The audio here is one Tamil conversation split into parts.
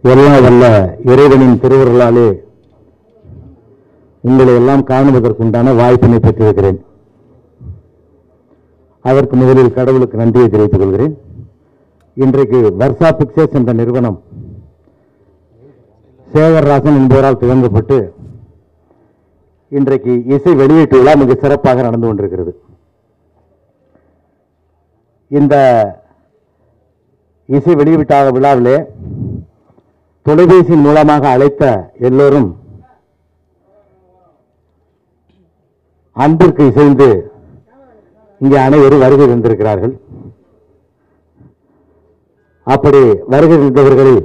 எல்லாம் வல்ல இறைவனின் திருவருளாலே உங்களை எல்லாம் காணுவதற்குண்டான வாய்ப்பினை பெற்றிருக்கிறேன். அதற்கு முதலில் கடவுளுக்கு நன்றியை தெரிவித்துக் கொள்கிறேன். இன்றைக்கு வர்ஷா பிக்சர்ஸ் என்ற நிறுவனம் சேகர்ராசன் என்பவரால் துவங்கப்பட்டு இன்றைக்கு இசை வெளியீட்டு விழா மிக சிறப்பாக நடந்து கொண்டிருக்கிறது. இந்த இசை வெளியீட்டாக விழாவிலே தொலைபேசியின் மூலமாக அழைத்த எல்லோரும் அன்பிற்கு இசைந்து இங்கே அனைவரும் வருகை தந்திருக்கிறார்கள். அப்படி வருகை தந்தவர்களில்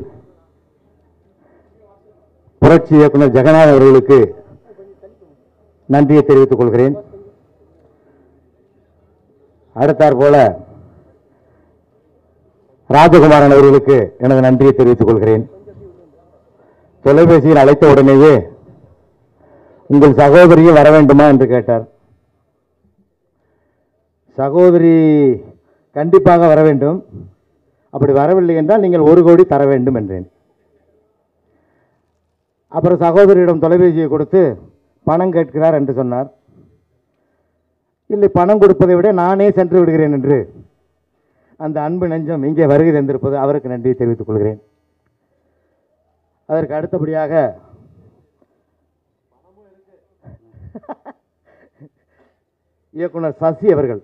புரட்சி இயக்குனர் ஜெகநாத் அவர்களுக்கு நன்றியை தெரிவித்துக் கொள்கிறேன். அடுத்தாற் போல ராஜகுமாரன் அவர்களுக்கு எனது நன்றியை தெரிவித்துக் கொள்கிறேன். தொலைபேசியில் அழைத்த உடனேயே உங்கள் சகோதரியும் வர வேண்டுமா என்று கேட்டார். சகோதரி கண்டிப்பாக வர வேண்டும், அப்படி வரவில்லை என்றால் நீங்கள் 1 கோடி தர வேண்டும் என்றேன். அப்புறம் சகோதரியிடம் தொலைபேசியை கொடுத்து பணம் கேட்கிறார் என்று சொன்னார். இல்லை, பணம் கொடுப்பதை விட நானே சென்று விடுகிறேன் என்று அந்த அன்பு நெஞ்சம் இங்கே வருகை தந்திருப்பது அவருக்கு நன்றியை தெரிவித்துக் கொள்கிறேன். அதற்கு அடுத்தபடியாக இயக்குனர் சசி அவர்கள்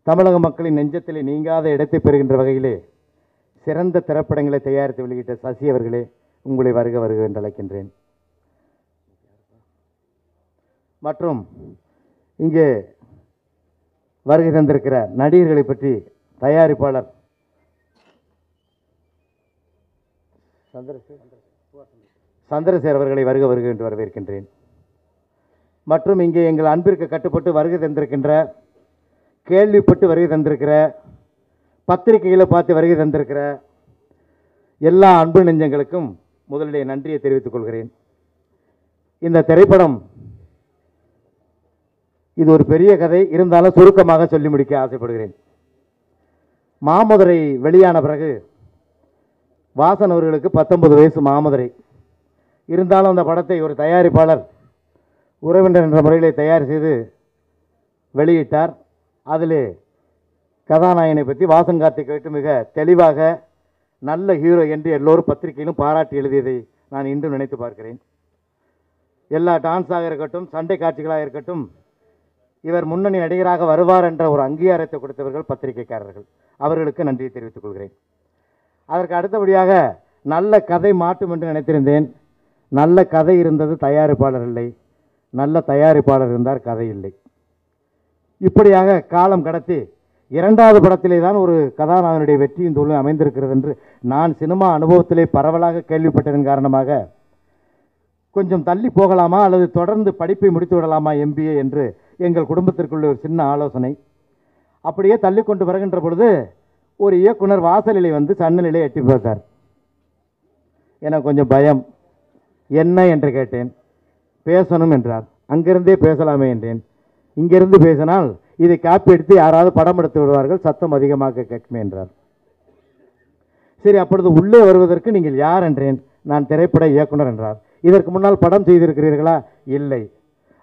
தமிழக மக்களின் நெஞ்சத்திலே நீங்காத இடத்தை பெறுகின்ற வகையிலே சிறந்த திரைப்படங்களை தயாரித்து வெளியிட்ட சசி அவர்களே, உங்களை வருக வருக என்று அழைக்கின்றேன். மற்றும் இங்கே வருகை தந்திருக்கிற நடிகர்களை பற்றி தயாரிப்பாளர் சந்திரசேகர் அவர்களை வருக வருக என்று வரவேற்கின்றேன். மற்றும் இங்கே எங்கள் அன்பிற்கு கட்டுப்பட்டு வருகை தந்திருக்கின்ற, கேள்விப்பட்டு வருகை தந்திருக்கிற, பத்திரிகைகளை பார்த்து வருகை தந்திருக்கிற எல்லா அன்பு நெஞ்சங்களுக்கும் முதலிலே நன்றியை தெரிவித்துக் கொள்கிறேன். இந்த திரைப்படம் இது ஒரு பெரிய கதை, இருந்தாலும் சுருக்கமாக சொல்லி முடிக்க ஆசைப்படுகிறேன். மாமதுரை வெளியான பிறகு வாசன் அவர்களுக்கு 19 வயசு மாமதுரை. இருந்தாலும் அந்த படத்தை ஒரு தயாரிப்பாளர் உறவினர் என்ற முறையிலே தயார் செய்து வெளியிட்டார். அதிலே கதாநாயகனை பற்றி வாசன் கார்த்திக் மிக தெளிவாக நல்ல ஹீரோ என்று எல்லோரும் பத்திரிகையிலும் பாராட்டி எழுதியதை நான் இன்றும் நினைத்து பார்க்கிறேன். எல்லா டான்ஸாக இருக்கட்டும், சண்டை காட்சிகளாக இருக்கட்டும், இவர் முன்னணி நடிகராக வருவார் என்ற ஒரு அங்கீகாரத்தை கொடுத்தவர்கள் பத்திரிகைக்காரர்கள். அவர்களுக்கு நன்றியை தெரிவித்துக் கொள்கிறேன். அதற்கு அடுத்தபடியாக நல்ல கதை மாட்டும் என்று நினைத்திருந்தேன். நல்ல கதை இருந்தது, தயாரிப்பாளர் இல்லை. நல்ல தயாரிப்பாளர் இருந்தார், கதை இல்லை. இப்படியாக காலம் கடத்தி 2வது படத்திலே தான் ஒரு கதாநாயகனுடைய வெற்றியின் தோல்வி அமைந்திருக்கிறது என்று நான் சினிமா அனுபவத்திலே பரவலாக கேள்விப்பட்டதன் காரணமாக கொஞ்சம் தள்ளி போகலாமா அல்லது தொடர்ந்து படிப்பை முடித்து விடலாமா MBA என்று எங்கள் குடும்பத்திற்குள்ள ஒரு சின்ன ஆலோசனை. அப்படியே தள்ளி கொண்டு வருகின்ற பொழுது ஒரு இயக்குனர் வாசலிலே வந்து சன்னலிலே எட்டி பார்த்தார். எனக்கு கொஞ்சம் பயம். என்ன என்று கேட்டேன். பேசணும் என்றார். அங்கிருந்தே பேசலாமே என்றேன். இங்கிருந்து பேசினால் இதை காப்பி எடுத்து யாராவது படம் எடுத்து விடுவார்கள், சத்தம் அதிகமாக கேட்குமே என்றார். சரி, அப்பொழுது உள்ளே வருவதற்கு நீங்கள் யார் என்றேன். நான் திரைப்பட இயக்குனர் என்றார். இதற்கு முன்னால் படம் செய்திருக்கிறீர்களா? இல்லை.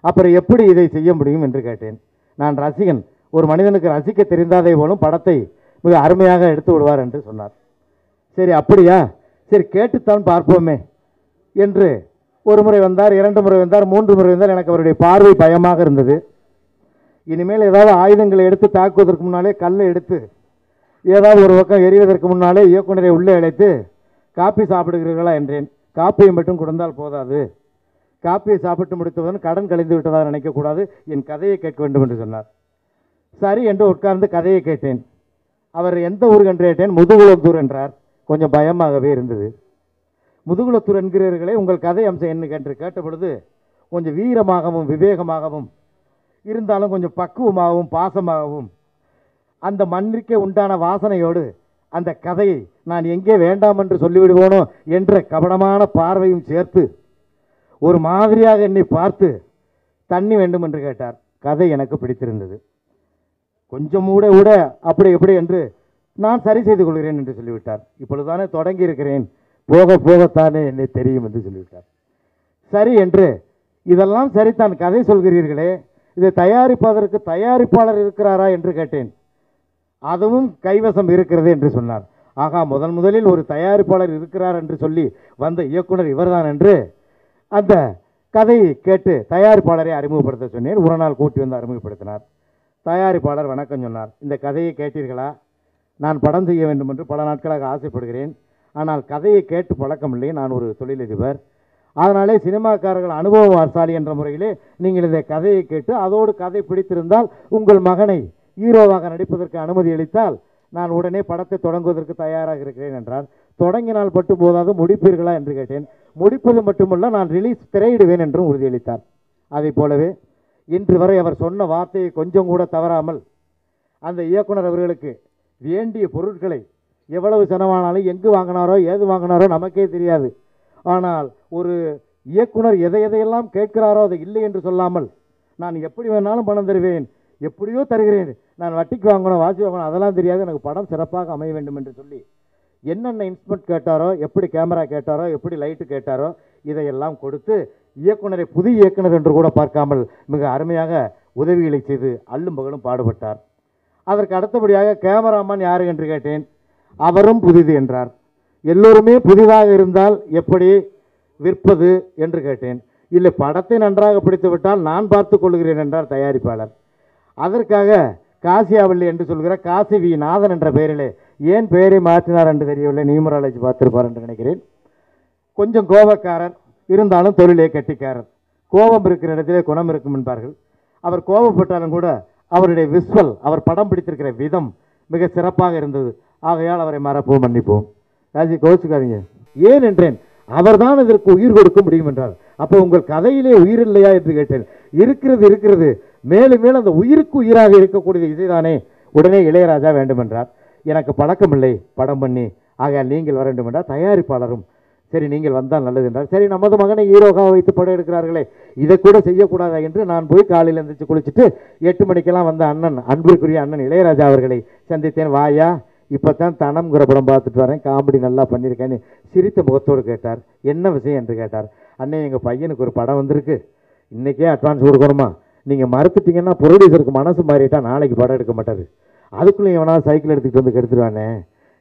அப்புறம் எப்படி இதை செய்ய முடியும் என்று கேட்டேன். நான் ரசிகன், ஒரு மனிதனுக்கு ரசிக்க தெரிந்தாதே போலும் படத்தை மிக அருமையாக எடுத்து விடுவார் என்று சொன்னார். சரி, அப்படியா? சரி, கேட்டுத்தான் பார்ப்போமே என்று ஒரு முறை வந்தார், 2 முறை வந்தார், 3 முறை வந்தார். எனக்கு அவருடைய பார்வை பயமாக இருந்தது. இனிமேல் ஏதாவது ஆயுதங்களை எடுத்து தாக்குவதற்கு முன்னாலே, கல்லை எடுத்து ஏதாவது ஒரு பக்கம் எறிவதற்கு முன்னாலே இயக்குனரை உள்ளே அழைத்து காப்பி சாப்பிடுகிறீர்களா என்றேன். காப்பியை மட்டும் கொடுத்தால் போதாது, காப்பியை சாப்பிட்டு முடித்தவுடன் கடன் கழிந்து விட்டதாக நினைக்கக்கூடாது, என் கதையை கேட்க வேண்டும் என்று சொன்னார். சரி என்று உட்கார்ந்து கதையை கேட்டேன். அவர் எந்த ஊர் என்று கேட்டேன். முதுகுளத்தூர் என்றார். கொஞ்சம் பயமாகவே இருந்தது. முதுகுளத்தூர் என்கிறீர்களே, உங்கள் கதை அம்சம் என்ன என்று கேட்ட பொழுது கொஞ்சம் வீரமாகவும் விவேகமாகவும் இருந்தாலும் கொஞ்சம் பக்குவமாகவும் பாசமாகவும் அந்த மண்ணிற்கே உண்டான வாசனையோடு அந்த கதையை நான் எங்கே வேண்டாம் என்று சொல்லிவிடுவோனோ என்ற கபடமான பார்வையும் சேர்த்து ஒரு மாதிரியாக என்னை பார்த்து தண்ணி வேண்டும் என்று கேட்டார். கதை எனக்கு பிடித்திருந்தது. கொஞ்சம் கூட அப்படி எப்படி என்று நான் சரி செய்து கொள்கிறேன் என்று சொல்லிவிட்டார். இப்பொழுதுதானே தொடங்கி இருக்கிறேன், போக போகத்தானே என்னை தெரியும் என்று சொல்லிவிட்டார். சரி என்று, இதெல்லாம் சரிதான், கதை சொல்கிறீர்களே, இதை தயாரிப்பதற்கு தயாரிப்பாளர் இருக்கிறாரா என்று கேட்டேன். அதுவும் கைவசம் இருக்கிறது என்று சொன்னார். ஆகா, முதலில் ஒரு தயாரிப்பாளர் இருக்கிறார் என்று சொல்லி வந்த இயக்குனர் இவர்தான் என்று அந்த கதையை கேட்டு தயாரிப்பாளரை அறிமுகப்படுத்த சொன்னேன். ஒரு நாள் கூட்டி வந்து அறிமுகப்படுத்தினார். தயாரிப்பாளர் வணக்கம் சொன்னார். இந்த கதையை கேட்டீர்களா? நான் படம் செய்ய வேண்டும் என்று பல நாட்களாக ஆசைப்படுகிறேன். ஆனால் கதையை கேட்டு பழக்கமில்லை. நான் ஒரு தொழிலதிபர். அதனாலே சினிமாக்காரர்கள் அனுபவசாலி என்ற முறையிலே நீங்கள் இந்த கதையை கேட்டு அதோடு கதை பிடித்திருந்தால் உங்கள் மகனை ஹீரோவாக நடிப்பதற்கு அனுமதி அளித்தால் நான் உடனே படத்தை தொடங்குவதற்கு தயாராக இருக்கிறேன் என்றார். தொடங்கினால் பட்டு போதாது முடிப்பீர்களா என்று கேட்டேன். முடிப்பது மட்டுமல்ல, நான் ரிலீஸ் திரையிடுவேன் என்றும் உறுதியளித்தார். அதை போலவே இன்று வரை அவர் சொன்ன வார்த்தையை கொஞ்சம் கூட தவறாமல் அந்த இயக்குனர் அவர்களுக்கு வேண்டிய பொருட்களை எவ்வளவு செலவானாலும் எங்கு வாங்கினாரோ ஏது வாங்கினாரோ நமக்கே தெரியாது. ஆனால் ஒரு இயக்குனர் எதையெல்லாம் கேட்கிறாரோ அதை இல்லை என்று சொல்லாமல், நான் எப்படி வேணாலும் பணம் தருவேன், எப்படியோ தருகிறேன், நான் வட்டிக்கு வாங்கணும் வாசி வாங்கணும் அதெல்லாம் தெரியாது, எனக்கு படம் சிறப்பாக அமைய வேண்டும் என்று சொல்லி என்னென்ன இன்ஸ்ட்ருமெண்ட் கேட்டாரோ, எப்படி கேமரா கேட்டாரோ, எப்படி லைட்டு கேட்டாரோ இதையெல்லாம் கொடுத்து இயக்குனரை புதிய இயக்குனர் என்று கூட பார்க்காமல் மிக அருமையாக உதவிகளை செய்து அல்லும் பகலும் பாடுபட்டார். அதற்கு அடுத்தபடியாக கேமராமேன் யாரு என்று கேட்டேன். அவரும் புதிது என்றார். எல்லோருமே புதிதாக இருந்தால் எப்படி விற்பது என்று கேட்டேன். இல்லை, படத்தை நன்றாக பிடித்து விட்டால் நான் பார்த்து கொள்கிறேன் என்றார் தயாரிப்பாளர். அதற்காக காசியாவள்ளி என்று சொல்கிற காசி வி நாதன் என்ற பெயரிலே, ஏன் பெயரை மாற்றினார் என்று தெரியவில்லை, நியூமராலஜி பார்த்திருப்பார் என்று நினைக்கிறேன். கொஞ்சம் கோபக்காரர், இருந்தாலும் தொழிலே கட்டிக்காரர். கோபம் இருக்கிற இடத்திலே குணம் இருக்கும் என்பார்கள். அவர் கோபப்பட்டாலும் கூட அவருடைய விஸ்வல், அவர் படம் பிடித்திருக்கிற விதம் மிக சிறப்பாக இருந்தது. ஆகையால் அவரை மறப்போம், மன்னிப்போம். ராஜி கோச்சுக்காதீங்க. ஏன் என்றேன். அவர்தான் இதற்கு உயிர் கொடுக்க முடியும் என்றார். அப்போ உங்கள் கதையிலே உயிர் இல்லையா என்று கேட்டேன். இருக்கிறது, மேலும் மேலும் அந்த உயிருக்கு உயிராக இருக்கக்கூடிய இசைதானே. உடனே இளையராஜா வேண்டும் என்றார். எனக்கு பழக்கமில்லை படம் பண்ணி, ஆகையால் நீங்கள் வர வேண்டும் என்றார். தயாரிப்பாளரும் சரி நீங்கள் வந்தால் நல்லது என்றார். சரி, நமது மகனை ஹீரோகாக வைத்து படம் எடுக்கிறார்களே, இதை கூட செய்யக்கூடாதா என்று நான் போய் காலையில் எழுந்திரிச்சு குளிச்சுட்டு 8 மணிக்கெல்லாம் வந்த அண்ணன், அன்பிற்குரிய அண்ணன் இளையராஜா அவர்களை சந்தித்தேன். வாயா, இப்போ தான் தனம்ங்கிற படம் பார்த்துட்டு வரேன், காமெடி நல்லா பண்ணியிருக்கேன்னு சிரித்த முகத்தோடு கேட்டார். என்ன விஷயம் என்று கேட்டார். அண்ணே, எங்கள் பையனுக்கு ஒரு படம் வந்திருக்கு, இன்றைக்கே அட்வான்ஸ் கொடுக்கணுமா, நீங்கள் மறுத்துட்டீங்கன்னா ப்ரொடியூசருக்கு மனசு மாறிட்டா நாளைக்கு படம் எடுக்க மாட்டார், அதுக்குள்ளே எவனாவது சைக்கிள் எடுத்துகிட்டு வந்து கெடுத்துருவானே,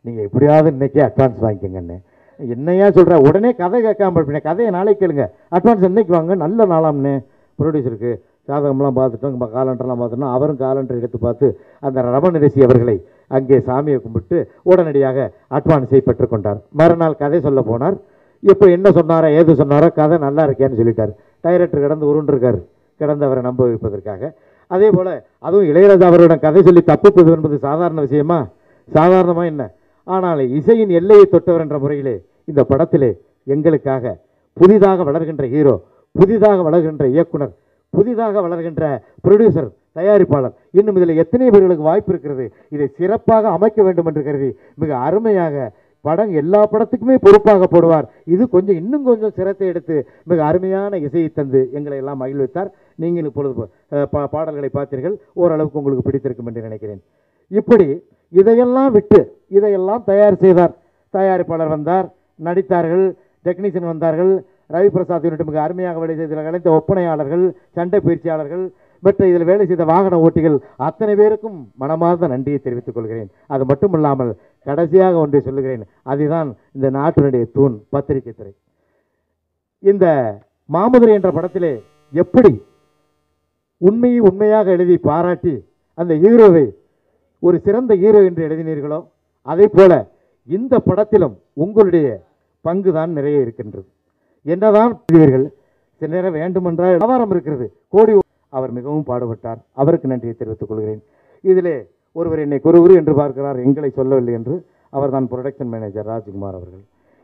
நீங்கள் எப்படியாவது இன்றைக்கே அட்வான்ஸ் வாங்கிக்கங்கண்ணே. என்னையா சொல்கிற, உடனே கதை கேட்காம இருப்பேன், கதையை நாளைக்கு கேளுங்க, அட்வான்ஸ் இன்னைக்கு வாங்க, நல்ல நாளாம்னே. ப்ரொடியூசருக்கு ஜாதகம்லாம் பார்த்துட்டோம், காலண்டர்லாம் பார்த்துட்டோம். அவரும் காலண்டர் எடுத்து பார்த்து அந்த ரமண ரிஷி அவர்களை அங்கே சாமியை கும்பிட்டு உடனடியாக அட்வான்ஸை பெற்றுக்கொண்டார். மறுநாள் கதை சொல்ல போனார். இப்போ என்ன சொன்னாரோ ஏது சொன்னாரோ கதை நல்லா இருக்கேன்னு சொல்லிட்டார். டைரக்டர் கிடந்து உருண்டிருக்கார், கிடந்தவரை நம்ப வைப்பதற்காக. அதே போல் அதுவும் இளையராஜா அவரிடம் கதை சொல்லி தப்புப்பது என்பது சாதாரண விஷயமா? சாதாரணமாக என்ன? ஆனால் இசையின் எல்லையை தொட்டவர் என்ற முறையிலே இந்த படத்திலே எங்களுக்காக புதிதாக வளர்கின்ற ஹீரோ, புதிதாக வளர்கின்ற இயக்குனர், புதிதாக வளர்கின்ற ப்ரொடியூசர், தயாரிப்பாளர், இன்னும் இதில் எத்தனை பேர்களுக்கு வாய்ப்பு இருக்கிறது. இதை சிறப்பாக அமைக்க வேண்டும் என்று கருதி மிக அருமையாக படம் எல்லா படத்துக்குமே பொறுப்பாக போடுவார். இது கொஞ்சம் இன்னும் கொஞ்சம் சிரத்தை எடுத்து மிக அருமையான இசையை தந்து எங்களை எல்லாம் மகிழ்வித்தார். நீங்கள் இப்பொழுது பாடல்களை பார்த்தீர்கள், ஓரளவுக்கு உங்களுக்கு பிடித்திருக்கும் என்று நினைக்கிறேன். இப்படி இதையெல்லாம் விட்டு இதையெல்லாம் தயார் செய்தார். தயாரிப்பாளர் வந்தார், நடித்தார்கள், டெக்னீஷியன் வந்தார்கள், ரவி பிரசாத் யூனிட் மிக அருமையாக வேலை செய்த கலைத்த ஒப்பனையாளர்கள், சண்டை பயிற்சியாளர்கள், மற்ற இதில் வேலை செய்த வாகன ஓட்டிகள் அத்தனை பேருக்கும் மனமார்ந்த நன்றியை தெரிவித்துக் கொள்கிறேன். அது மட்டுமல்லாமல் கடைசியாக ஒன்றை சொல்லுகிறேன், அதுதான் இந்த நாட்டினுடைய தூண், பத்திரிகை துறை. இந்த மாமதுரை என்ற படத்திலே எப்படி உண்மையை உண்மையாக எழுதி பாராட்டி அந்த ஹீரோவை ஒரு சிறந்த ஹீரோ என்று எழுதினீர்களோ, அதே போல இந்த படத்திலும் உங்களுடைய பங்குதான் நிறைய இருக்கின்றது. என்னதான் சில நேரம் வேண்டுமென்றால் வியாபாரம் இருக்கிறது, கோடி. அவர் மிகவும் பாடுபட்டார், அவருக்கு நன்றியை தெரிவித்துக் கொள்கிறேன். இதிலே ஒருவர் என்னை குரு என்று பார்க்கிறார், எங்களை சொல்லவில்லை என்று. அவர் தான் ப்ரொடக்ஷன் மேனேஜர் ராஜ்குமார் அவர்கள்.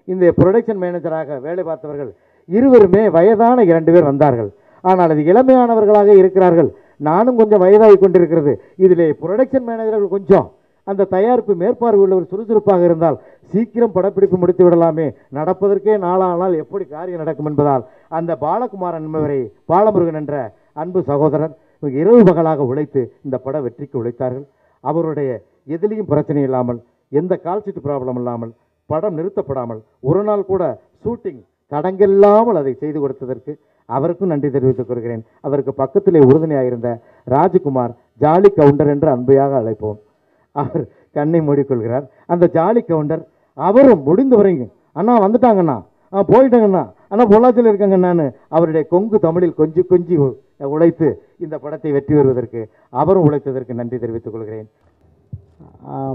இந்த ப்ரொடக்ஷன் மேனேஜராக வேலை பார்த்தவர்கள் இருவருமே வயதான 2 பேர் வந்தார்கள். ஆனால் அது இளமையானவர்களாக இருக்கிறார்கள். நானும் கொஞ்சம் வயதாகி கொண்டிருக்கிறது. இதிலே ப்ரொடக்ஷன் மேனேஜர்கள் கொஞ்சம் அந்த தயாரிப்பு மேற்பார்வை உள்ளவர் சுறுசுறுப்பாக இருந்தால் சீக்கிரம் படப்பிடிப்பு முடித்து விடலாமே, நடப்பதற்கே நாளானால் எப்படி காரியம் நடக்கும் என்பதால் அந்த பாலகுமாரன் என்பவரை, பாலமுருகன் என்ற அன்பு சகோதரர் இரவு பகலாக உழைத்து இந்த பட வெற்றிக்கு உழைத்தார்கள். அவருடைய எதிலையும் பிரச்சனை இல்லாமல், எந்த கால்ஷீட் ப்ராப்ளம் இல்லாமல் படம் நிறுத்தப்படாமல் ஒரு நாள் கூட ஷூட்டிங் தடங்கில்லாமல் அதை செய்து கொடுத்ததற்கு அவருக்கும் நன்றி தெரிவித்துக் கொள்கிறேன். அவருக்கு பக்கத்திலே உறுதுணையாக இருந்த ராஜ்குமார், ஜாலி கவுண்டர் என்று அன்பையாக அழைப்போம், அவர் கண்ணை மூடிக்கொள்கிறார். அந்த ஜாலி கவுண்டர் அவரும் முடிந்த வரைக்கும் அண்ணா வந்துட்டாங்கண்ணா, போயிட்டாங்கண்ணா, அண்ணா பொள்ளாச்சியில் இருக்காங்கண்ணான்னு அவருடைய கொங்கு தமிழில் கொஞ்சி கொஞ்சி உழைத்து இந்த படத்தை வெற்றி பெறுவதற்கு அவரும் உழைத்ததற்கு நன்றி தெரிவித்துக் கொள்கிறேன்.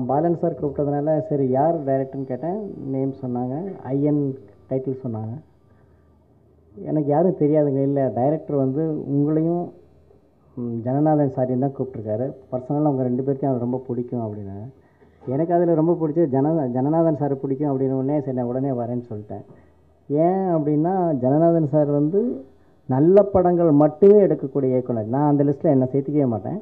பாலன் சார் கூப்பிட்டதுனால சரி யார் டைரக்டர்னு கேட்டேன். நேம் சொன்னாங்க, ஐயன் டைட்டில் சொன்னாங்க. எனக்கு யாரும் தெரியாதுங்க. இல்லை, டைரக்டர் வந்து உங்களையும் ஜனநாதன் சாரியும் தான் கூப்பிட்ருக்காரு. பர்சனலாக அவங்க 2 பேர்த்தையும் அது ரொம்ப பிடிக்கும் அப்படின்னு. எனக்கு அதில் ரொம்ப பிடிச்சது ஜனநாதன் சார் பிடிக்கும் அப்படின்னு உடனே சரி நான் உடனே வரேன்னு சொல்லிட்டேன். ஏன் அப்படின்னா ஜனநாதன் சார் வந்து நல்ல படங்கள் மட்டுமே எடுக்கக்கூடிய இயக்குனர். நான் அந்த லிஸ்ட்டில் என்னை சேர்த்துக்கவே மாட்டேன்.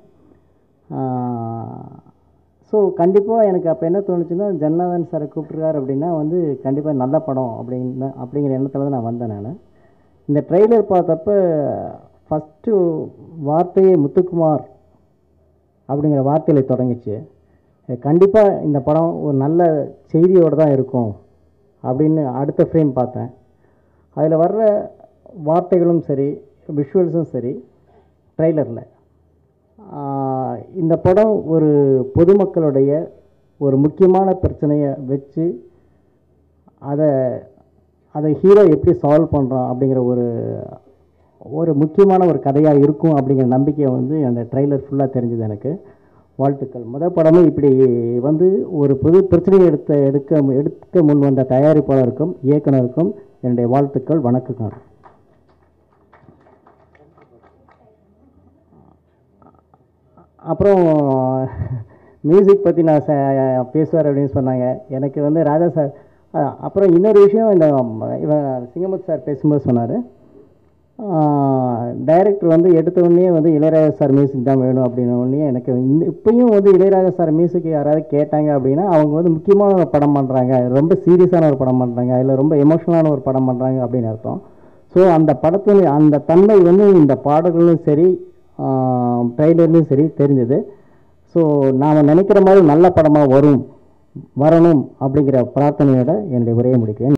ஸோ கண்டிப்பாக எனக்கு அப்போ என்ன தோணுச்சுன்னா, ஜனநாதன் சாரை கூப்பிட்ருக்காரு அப்படின்னா வந்து கண்டிப்பாக நல்ல படம் அப்படிங்கிற எண்ணத்தில் தான் நான் வந்தேன். நான் இந்த ட்ரெய்லர் பார்த்தப்போ ஃபஸ்ட்டு வார்த்தையே முத்துக்குமார் அப்படிங்கிற வார்த்தையில் தொடங்கிச்சு. கண்டிப்பாக இந்த படம் ஒரு நல்ல செய்தியோடு தான் இருக்கும் அப்படின்னு அடுத்த ஃப்ரேம் பார்த்தேன். அதில் வர்ற வார்த்தைகளும் சரி, விஷுவல்ஸும் சரி, ட்ரெய்லரில் இந்த படம் ஒரு பொதுமக்களுடைய ஒரு முக்கியமான பிரச்சனையை வச்சு அதை ஹீரோ எப்படி சால்வ் பண்ணுறான் அப்படிங்கிற ஒரு முக்கியமான ஒரு கதையாக இருக்கும் அப்படிங்கிற நம்பிக்கையை வந்து அந்த ட்ரெய்லர் ஃபுல்லாக தெரிஞ்சுது எனக்கு. வாழ்த்துக்கள். முதல் படமே இப்படி வந்து ஒரு புது பிரச்சனையை எடுக்க முன் வந்த தயாரிப்பாளருக்கும் இயக்குனருக்கும் என்னுடைய வாழ்த்துக்கள், வணக்கங்கள். அப்புறம் மியூசிக் பற்றி நான் பேசுவார் அப்படின்னு சொன்னாங்க. எனக்கு வந்து ராஜா சார். அப்புறம் இன்னொரு விஷயம், இந்த சிங்கமுத்து சார் பேசும்போது சொன்னார், டைரக்டர் வந்து எடுத்தோடனே வந்து இளையராஜா சார் மியூசிக் தான் வேணும் அப்படின்னோடனே எனக்கு இப்பயும் வந்து இளையராஜா சார் மியூசிக் யாராவது கேட்டாங்க அப்படின்னா அவங்க வந்து முக்கியமான ஒரு படம் பண்ணுறாங்க, ரொம்ப சீரியஸான ஒரு படம் பண்ணுறாங்க, இல்லை ரொம்ப எமோஷனலான ஒரு படம் பண்ணுறாங்க அப்படின்னு அர்த்தம். ஸோ அந்த படத்தில் அந்த தன்மை வந்து இந்த பாடல்களும் சரி ட்ரெய்லர்லையும் சரி தெரிஞ்சது. ஸோ நாம் நினைக்கிற மாதிரி நல்ல படமாக வரணும் அப்படிங்கிற பிரார்த்தனையோட என்னுடைய உரையை முடிக்கிறேன்.